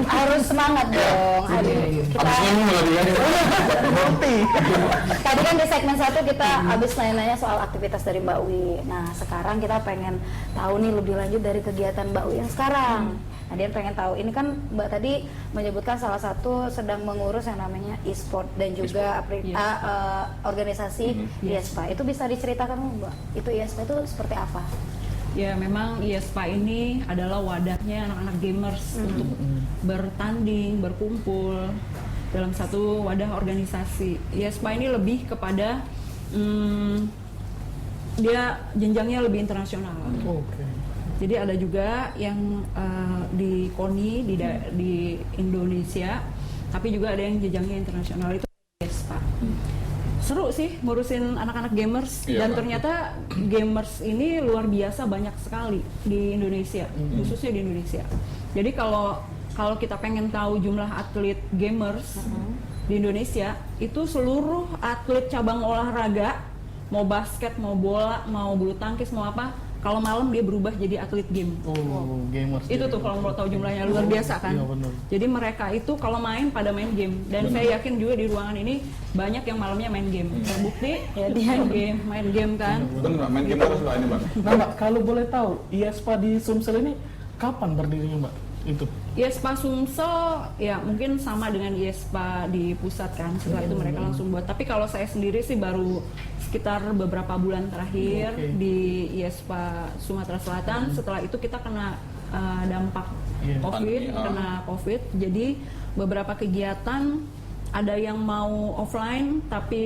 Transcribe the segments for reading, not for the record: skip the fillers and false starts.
harus semangat dong. Kita tadi kan di segmen 1 kita habis nanya-nanya soal aktivitas dari Mbak Wi. Nah sekarang kita pengen tahu nih lebih lanjut dari kegiatan Mbak Wi yang sekarang. Nah dia pengen tahu, ini kan Mbak tadi menyebutkan salah satu sedang mengurus yang namanya e-sport dan juga organisasi IESPA. Itu bisa diceritakan Mbak, itu IESPA itu seperti apa? Ya memang IESPA ini adalah wadahnya anak-anak gamers untuk bertanding, berkumpul dalam satu wadah organisasi. IESPA ini lebih kepada dia jenjangnya lebih internasional. Jadi ada juga yang di KONI di Indonesia, tapi juga ada yang jenjangnya internasional, itu IESPA. Seru sih ngurusin anak-anak gamers, dan ternyata gamers ini luar biasa banyak sekali di Indonesia, khususnya di Indonesia. Jadi kalau kita pengen tahu jumlah atlet gamers di Indonesia, itu seluruh atlet cabang olahraga, mau basket, mau bola, mau bulu tangkis, mau apa, kalau malam dia berubah jadi atlet game. Gamers. Itu tuh kalau mau tahu jumlahnya luar biasa kan. Iya, bener. Jadi mereka itu kalau main pada main game, dan saya yakin juga di ruangan ini banyak yang malamnya main game. Terbukti ya dia main game kan. Benar, main game harus ini Mbak. Nah Mbak, kalau boleh tahu IESPA di Sumsel ini kapan berdirinya Mbak? Itu IESPA Sumsel ya mungkin sama dengan IESPA di pusat kan. Setelah itu mereka langsung buat. Tapi kalau saya sendiri sih baru sekitar beberapa bulan terakhir di IESPA Sumatera Selatan. Setelah itu kita kena dampak COVID, kena COVID. Jadi beberapa kegiatan ada yang mau offline, tapi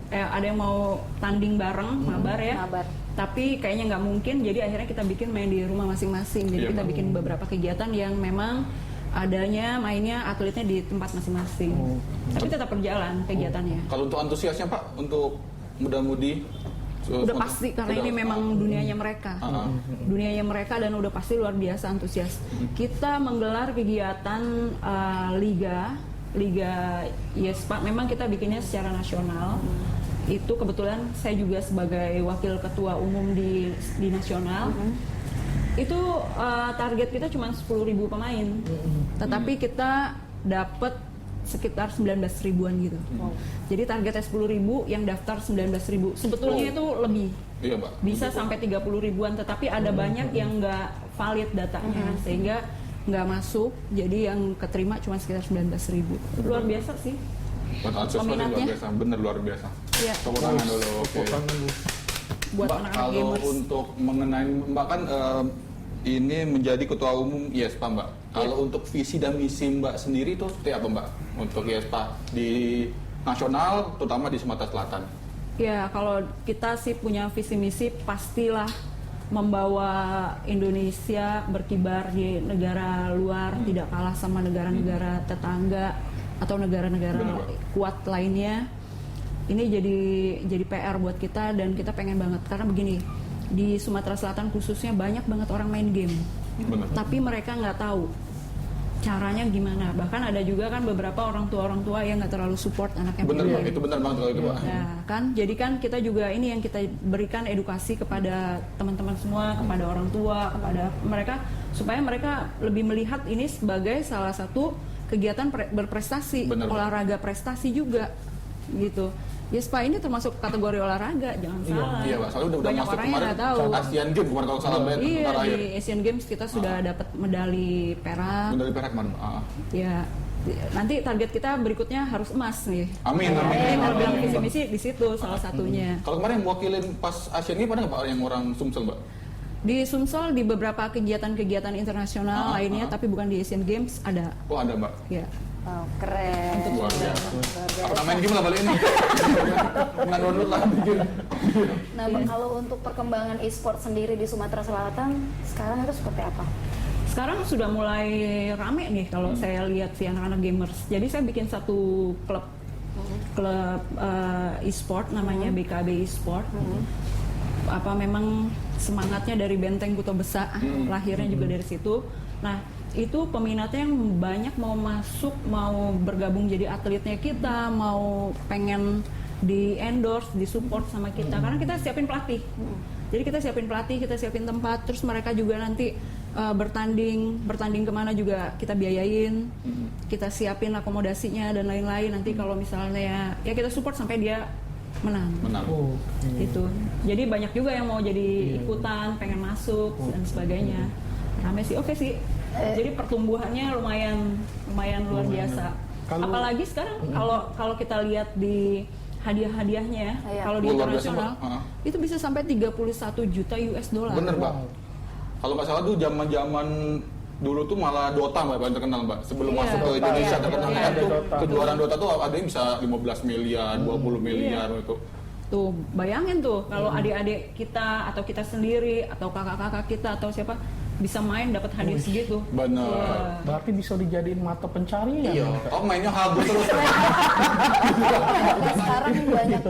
ada yang mau tanding bareng, mabar ya. Tapi kayaknya nggak mungkin, jadi akhirnya kita bikin main di rumah masing-masing. Jadi kita bikin beberapa kegiatan yang memang adanya mainnya atletnya di tempat masing-masing. Tapi tetap berjalan kegiatannya. Kalau untuk antusiasnya Pak, untuk muda-mudi udah pasti, karena ini memang dunianya mereka. Dunianya mereka, dan udah pasti luar biasa antusias. Kita menggelar kegiatan liga IESPA, memang kita bikinnya secara nasional. Itu kebetulan saya juga sebagai wakil ketua umum di nasional. Itu target kita cuma 10.000 pemain, tetapi kita dapat sekitar 19 ribuan gitu. Jadi targetnya 10.000, yang daftar 19.000. Sebetulnya itu lebih, bisa sampai 30 ribuan, tetapi ada banyak yang nggak valid datanya, sehingga nggak masuk. Jadi yang keterima cuma sekitar 19.000. Luar biasa sih. Peminatnya luar biasa, bener luar biasa. Tepuk tangan dulu. Buat Mbak, anak-anak kalau gamers. untuk mengenai Mbak kan ini menjadi ketua umum IESPA Mbak. Kalau untuk visi dan misi Mbak sendiri itu seperti apa Mbak untuk IESPA di nasional, terutama di Sumatera Selatan? Ya, kalau kita sih punya visi misi, pastilah membawa Indonesia berkibar di negara luar, tidak kalah sama negara-negara tetangga atau negara-negara kuat lainnya. Ini jadi PR buat kita, dan kita pengen banget, karena begini, di Sumatera Selatan khususnya banyak banget orang main game, tapi mereka nggak tahu caranya gimana. Bahkan ada juga kan beberapa orang tua yang nggak terlalu support anaknya. Bener Pak, itu benar banget kalau itu Pak. Nah kan, jadi kan kita juga ini yang kita berikan edukasi kepada teman-teman semua, kepada orang tua, kepada mereka, supaya mereka lebih melihat ini sebagai salah satu kegiatan berprestasi, olahraga prestasi juga gitu. IESPA ini termasuk kategori olahraga, jangan salah. Iya Pak, soalnya udah banyak masuk orang yang kemarin nggak tahu. Asian Games kemarin kalau salah banget. Iya, di Asian Games kita sudah dapat medali perak. Medali perak kemarin. Ya, nanti target kita berikutnya harus emas nih. Amin. Kalau bilang visi misi di situ salah satunya. Kalau kemarin yang mewakilin pas Asian Games ada nggak Pak yang orang Sumsel Mbak? Di Sumsel di beberapa kegiatan internasional lainnya, tapi bukan di Asian Games ada. Oh ada Mbak. Ya. Oh, keren. Luar biasa. Apa namanya game lah balik ini? Nganonut lah. Nah, kalau untuk perkembangan e-sport sendiri di Sumatera Selatan sekarang itu seperti apa? Sekarang sudah mulai rame nih kalau saya lihat si anak-anak gamers. Jadi saya bikin satu klub e-sport namanya BKB e-sport. Apa memang semangatnya dari Benteng Kuto Besa, lahirnya juga dari situ. Nah, itu peminatnya yang banyak mau masuk, mau bergabung jadi atletnya kita, mau pengen di endorse, di support sama kita, karena kita siapin pelatih. Jadi kita siapin pelatih, kita siapin tempat, terus mereka juga nanti bertanding kemana juga kita biayain, kita siapin akomodasinya dan lain-lain. Nanti kalau misalnya ya kita support sampai dia menang. Itu. Jadi banyak juga yang mau jadi ikutan, pengen masuk dan sebagainya. Rame sih, oke sih. Jadi pertumbuhannya lumayan luar biasa. Apalagi sekarang kalau kita lihat di hadiah-hadiahnya, kalau di internasional itu bisa sampai 31 juta US dollar. Bener, Mbak. Kalau nggak salah tuh zaman dulu tuh malah Dota Mbak yang terkenal Mbak. Sebelum masuk ke Indonesia terkenal kan tuh kejuaraan Dota tuh ada yang bisa 15 miliar, 20 miliar itu. Tuh, bayangin tuh kalau adik-adik kita atau kita sendiri atau kakak-kakak kita atau siapa bisa main dapat hadiah segitu. Benar. Berarti bisa dijadiin mata pencarian. Iya. Oh mainnya habu terus. Sekarang banyak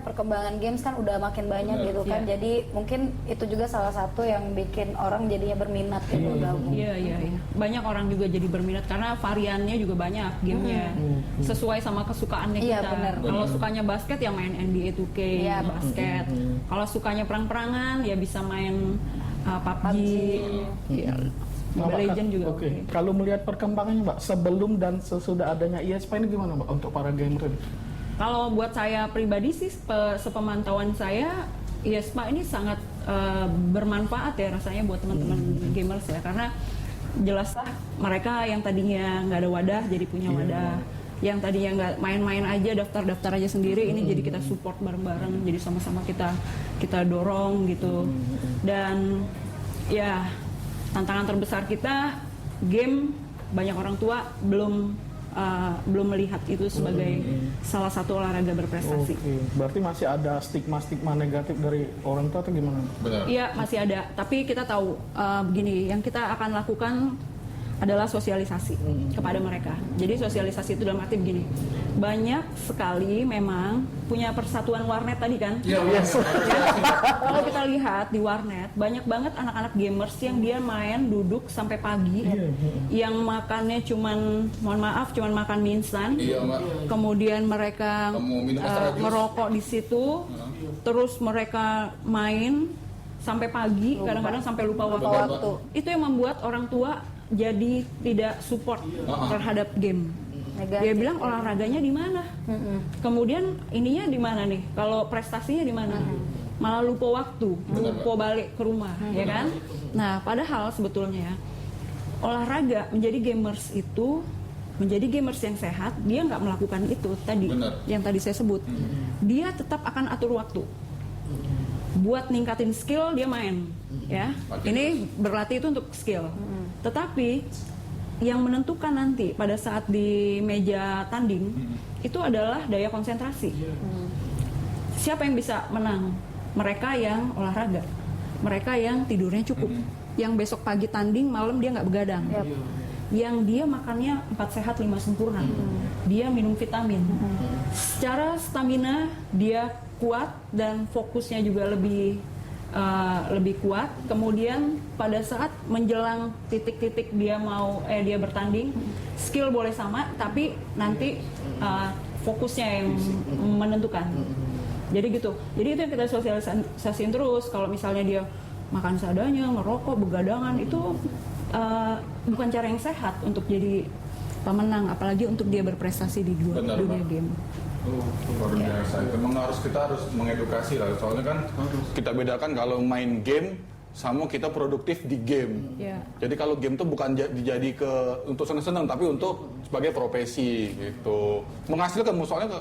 perkembangan games kan udah makin banyak gitu kan. Jadi mungkin itu juga salah satu yang bikin orang jadinya berminat gitu gabung. Iya. Banyak orang juga jadi berminat karena variannya juga banyak gamenya. Sesuai sama kesukaannya kita. Bener. Kalau sukanya basket ya main NBA 2K basket. Kalau sukanya perang-perangan ya bisa main PUBG. Mobile Legends juga. Oke. Kalau melihat perkembangannya Mbak sebelum dan sesudah adanya ESPN ini gimana Mbak untuk para gamer ini? Kalau buat saya pribadi sih sepemantauan saya ESPN ini sangat bermanfaat ya rasanya buat teman-teman gamers ya, karena jelaslah mereka yang tadinya nggak ada wadah jadi punya wadah, yang tadinya nggak main-main aja daftar aja sendiri, ini jadi kita support bareng-bareng, jadi sama-sama kita dorong gitu. Dan ya tantangan terbesar kita game, banyak orang tua belum melihat itu sebagai salah satu olahraga berprestasi. Berarti masih ada stigma negatif dari orang tua atau gimana? Benar. Iya masih ada, tapi kita tahu begini, yang kita akan lakukan adalah sosialisasi kepada mereka. Jadi sosialisasi itu dalam arti begini, banyak sekali memang punya persatuan warnet tadi kan. Kalau kita lihat di warnet banyak banget anak-anak gamers yang dia main duduk sampai pagi, yang makannya cuman makan mie instan, kemudian mereka merokok di situ, terus mereka main sampai pagi, kadang-kadang sampai lupa waktu. Itu yang membuat orang tua jadi tidak support terhadap game. Dia bilang olahraganya di mana? Kemudian ininya di mana nih? Kalau prestasinya di mana? Malah lupa waktu, lupa balik ke rumah, ya kan? Nah, padahal sebetulnya olahraga menjadi gamers yang sehat, dia nggak melakukan itu tadi. Yang tadi saya sebut. Dia tetap akan atur waktu. Buat ningkatin skill dia main, ya. Ini berlatih itu untuk skill. Tetapi yang menentukan nanti pada saat di meja tanding itu adalah daya konsentrasi. Siapa yang bisa menang? Mereka yang olahraga, mereka yang tidurnya cukup, yang besok pagi tanding, malam dia nggak begadang, yang dia makannya 4 sehat 5 sempurna, dia minum vitamin. Secara stamina dia kuat dan fokusnya juga lebih kuat. Kemudian pada saat menjelang titik-titik dia bertanding, skill boleh sama, tapi nanti fokusnya yang menentukan. Jadi gitu. Jadi itu yang kita sosialisasiin terus. Kalau misalnya dia makan seadanya, ngerokok, begadangan, itu bukan cara yang sehat untuk jadi pemenang, apalagi untuk dia berprestasi di dunia game. Luar biasa. Memang kita harus mengedukasi lah. Soalnya kan kita bedakan kalau main game sama kita produktif di game. Jadi kalau game tuh bukan dijadi untuk senang-senang, tapi untuk sebagai profesi gitu. Menghasilkan, soalnya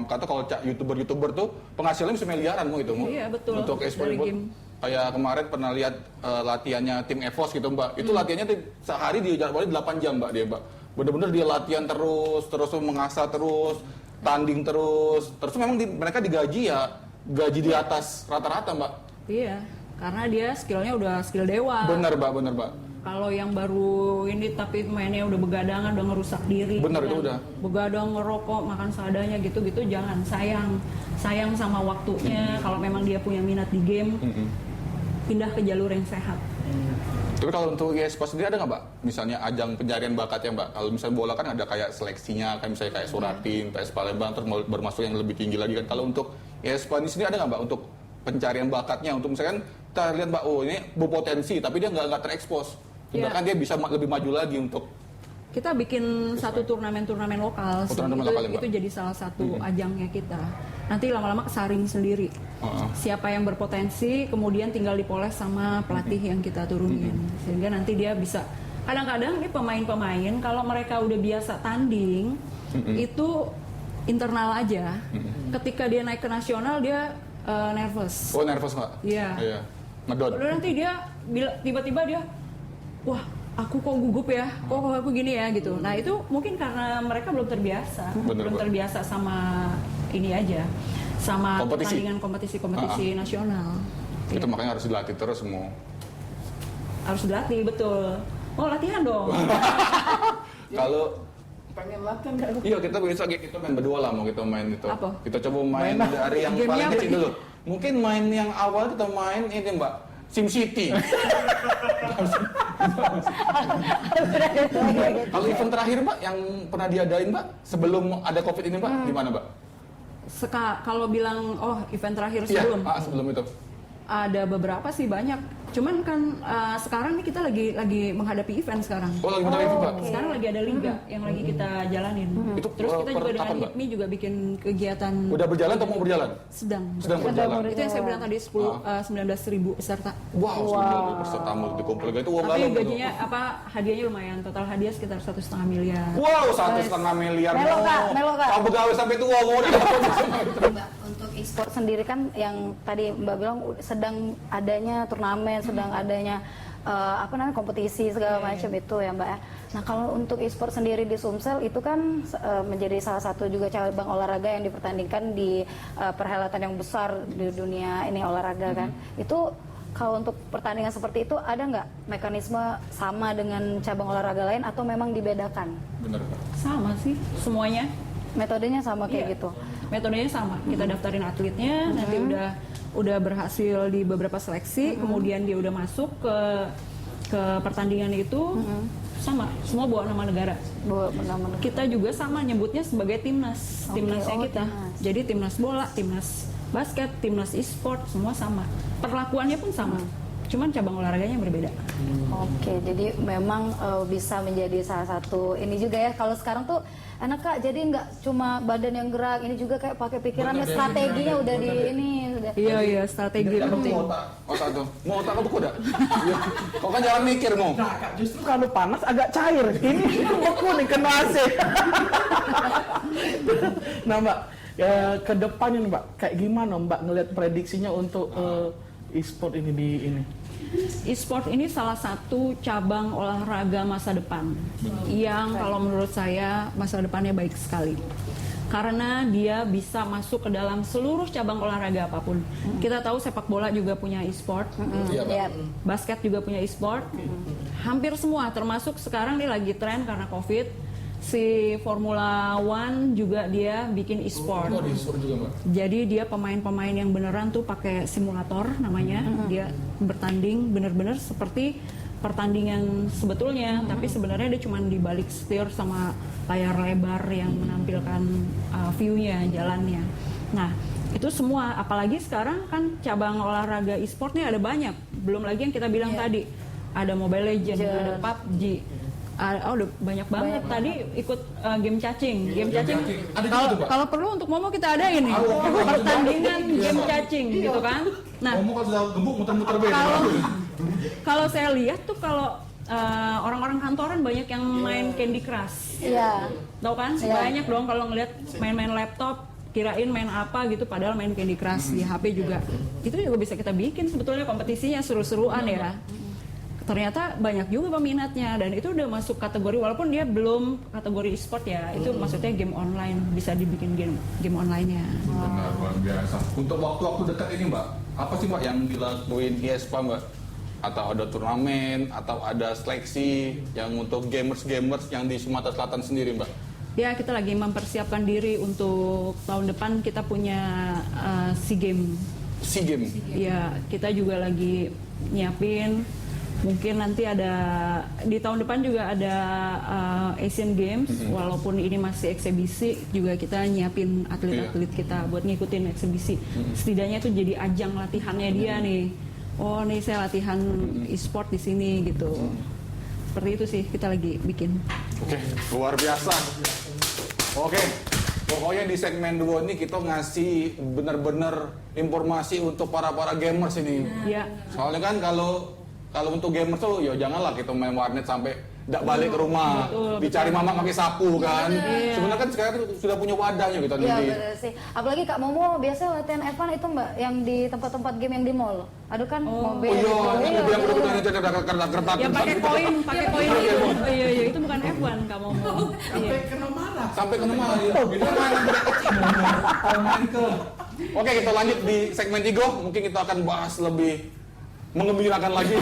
kata kalau YouTuber tuh penghasilannya bisa miliaran gitu. Iya betul. Untuk e-sport kayak kemarin pernah lihat latihannya tim EVOS gitu Mbak. Itu latihannya sehari dijadwalin 8 jam Mbak dia Mbak. Bener-bener dia latihan terus mengasah terus, tanding terus memang mereka digaji gaji di atas rata-rata Mbak. Iya, karena dia skillnya udah skill dewa. Bener Mbak. Kalau yang baru ini tapi mainnya udah begadangan, udah ngerusak diri. Bener itu udah. Begadang, ngerokok, makan seadanya gitu-gitu, jangan. Sayang sama waktunya. Kalau memang dia punya minat di game, pindah ke jalur yang sehat. Tapi kalau untuk e-sport sendiri ada nggak Mbak? Misalnya ajang pencarian bakatnya Mbak? Kalau misalnya bola kan ada kayak seleksinya, kayak Suratin, PS Palembang, terus bermasuk yang lebih tinggi lagi kan. Kalau untuk e-sport ini sendiri ada nggak Mbak untuk pencarian bakatnya? Untuk misalkan kita lihat Mbak, oh ini berpotensi, tapi dia nggak terekspos. Iya. Bahkan dia bisa lebih maju lagi untuk Kita bikin satu turnamen-turnamen lokal, turnamen lokal ya, Mbak? itu jadi salah satu ajangnya kita. Nanti lama-lama kesaring sendiri. Siapa yang berpotensi, kemudian tinggal dipoles sama pelatih yang kita turunin. Sehingga nanti dia bisa, kadang-kadang nih pemain-pemain, kalau mereka udah biasa tanding, itu internal aja. Ketika dia naik ke nasional, dia nervous. oh nervous Mbak? Iya. Iya. Ngedon. Lalu nanti dia tiba-tiba dia, wah aku kok gugup ya, kok aku gini ya gitu. Nah itu mungkin karena mereka belum terbiasa, Bener, belum Mbak. terbiasa sama ini aja, sama Kompetisi. pertandingan kompetisi nasional. Itu Iya. makanya harus dilatih terus semua. Harus dilatih, betul. Oh latihan dong. Kalau Pengen latihan nggak? iya kita bisa kita main berdua lah, mau kita main itu. Apa? Kita coba main dari yang Gamenya paling apa kecil nih? dulu. Mungkin main yang awal kita main ini Mbak, SimCity. Kalau event terakhir Mbak yang pernah diadain Mbak sebelum ada COVID ini Mbak, di mana Mbak? Kalau bilang event terakhir Iya, sebelum, sebelum itu. ada beberapa sih banyak. Cuman kan sekarang nih kita lagi menghadapi event sekarang. Oh lagi menarik Mbak. Sekarang lagi ada liga yang lagi kita jalanin. Itu, Terus kita per juga dengan kapan, Mbak? HIPMI juga bikin kegiatan Udah berjalan atau mau berjalan? sedang. Sedang berjalan. Itu yang saya bilang tadi 19.000 peserta. Wow, sudah peserta mau dikumpul itu uang Tapi dalam tuh. gajinya hadiahnya lumayan. Total hadiah sekitar 1,5 miliar. Wow, 1,5 miliar. Melo, Kak, melo, Kak. Kau pegawai sampai tua mau udah dapat semua itu. Mbak, untuk e-sport sendiri kan yang tadi Mbak bilang sedang adanya turnamen, sedang adanya kompetisi segala macam itu ya Mbak ya. Nah kalau untuk e-sport sendiri di Sumsel itu kan menjadi salah satu juga cabang olahraga yang dipertandingkan di perhelatan yang besar di dunia ini olahraga kan. Itu kalau untuk pertandingan seperti itu ada nggak mekanisme sama dengan cabang olahraga lain atau memang dibedakan? Bener Pak. Sama sih semuanya. Metodenya sama kayak Iya. gitu? Metodenya sama. Kita daftarin atletnya, nanti udah berhasil di beberapa seleksi, kemudian dia udah masuk ke pertandingan itu, sama. Semua bawa nama negara. Benar-benar. Kita juga sama nyebutnya sebagai timnas, timnasnya kita. Timnas. Jadi timnas bola, timnas basket, timnas e-sport, semua sama. Perlakuannya pun sama. Cuman cabang olahraganya berbeda. Oke, jadi memang bisa menjadi salah satu ini juga ya. Kalau sekarang tuh enak Kak, jadi nggak cuma badan yang gerak, ini juga kayak pakai pikirannya, strateginya udah di ini sudah. Iya, strategi penting. Mau otak tuh. Mau otak kamu kuda. Iya. Kau kan jangan mikir mau. Nah, Kak, justru kalau panas agak cair. Ini beku nih kena AC. Nah, Mbak, ke depannya nih, Mbak, kayak gimana Mbak ngelihat prediksinya untuk e-sport ini di ini? E-sport ini salah satu cabang olahraga masa depan yang kalau menurut saya masa depannya baik sekali. Karena dia bisa masuk ke dalam seluruh cabang olahraga apapun. Kita tahu sepak bola juga punya e-sport, Iya Pak. Iya. basket juga punya e-sport. Hampir semua, termasuk sekarang nih lagi tren karena COVID. Si Formula One juga dia bikin e-sport. Oh, di sport juga Mbak. Jadi dia pemain-pemain yang beneran tuh pakai simulator namanya. Dia bertanding bener-bener seperti pertandingan sebetulnya, tapi sebenarnya dia cuma di balik setir sama layar lebar yang menampilkan view-nya, jalannya. Nah, itu semua, apalagi sekarang kan cabang olahraga e-sportnya ada banyak. Belum lagi yang kita bilang tadi, ada Mobile Legends, ada PUBG. Udah banyak banget. Tadi ikut game cacing. Game cacing. Ada juga tuh, Pak? Kalau perlu untuk Momo kita ada ini. Pertandingan game cacing gitu kan. Nah, Kamu kan sudah gembuk muter-muter beda. kalau saya lihat tuh kalau orang-orang kantoran banyak yang main Candy Crush. Iya. Tahu kan? Iya. Banyak dong kalau ngelihat main-main laptop, kirain main apa gitu padahal main Candy Crush di HP juga. Itu juga bisa kita bikin sebetulnya kompetisinya seru-seruan ya. Ternyata banyak juga peminatnya dan itu udah masuk kategori walaupun dia belum kategori e-sport ya. Itu maksudnya game online, bisa dibikin game online-nya. Benar, luar biasa. Untuk waktu-waktu dekat ini Mbak, apa sih Mbak yang dilakuin IESPA Mbak? Atau ada turnamen, atau ada seleksi yang untuk gamers-gamers yang di Sumatera Selatan sendiri Mbak? Ya, kita lagi mempersiapkan diri untuk tahun depan kita punya SEA Games. SEA Games? Ya, kita juga lagi nyiapin. Mungkin nanti ada di tahun depan juga ada Asian Games, walaupun ini masih eksibisi, juga kita nyiapin atlet-atlet kita buat ngikutin eksibisi. Setidaknya itu jadi ajang latihannya dia nih. oh nih saya latihan e-sport di sini gitu. Seperti itu sih kita lagi bikin. Oke, luar biasa. Oke, pokoknya di segmen 2 ini kita ngasih bener-bener informasi untuk para gamers ini. Ya. Soalnya kan kalau untuk gamers tuh ya janganlah kita main warnet sampai tidak balik ke rumah, dicari mama pakai sapu kan. Sebenarnya kan sekarang sudah punya wadahnya kita Iya nanti. bener sih. Apalagi Kak Momo biasanya latihan F1 itu Mbak yang di tempat-tempat game yang di mall. Aduh kan mobil. Oh iya, gitu. mobil yang udah itu ada kertas. Ya pakai koin itu. Iya itu bukan F1 kamu mau. Iya. Sampai kena marah. Itu Oke, kita lanjut di segmen 3. Mungkin kita akan bahas lebih mengembirakan lagi.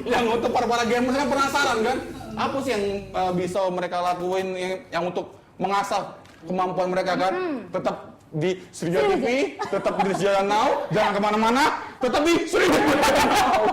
yang untuk para gamers kan penasaran kan, apa sih yang bisa mereka lakuin yang untuk mengasah kemampuan mereka kan? Tetap di Sriwijaya TV, tetap di Sriwijaya Now, jangan kemana-mana, tetap di Sriwijaya Now.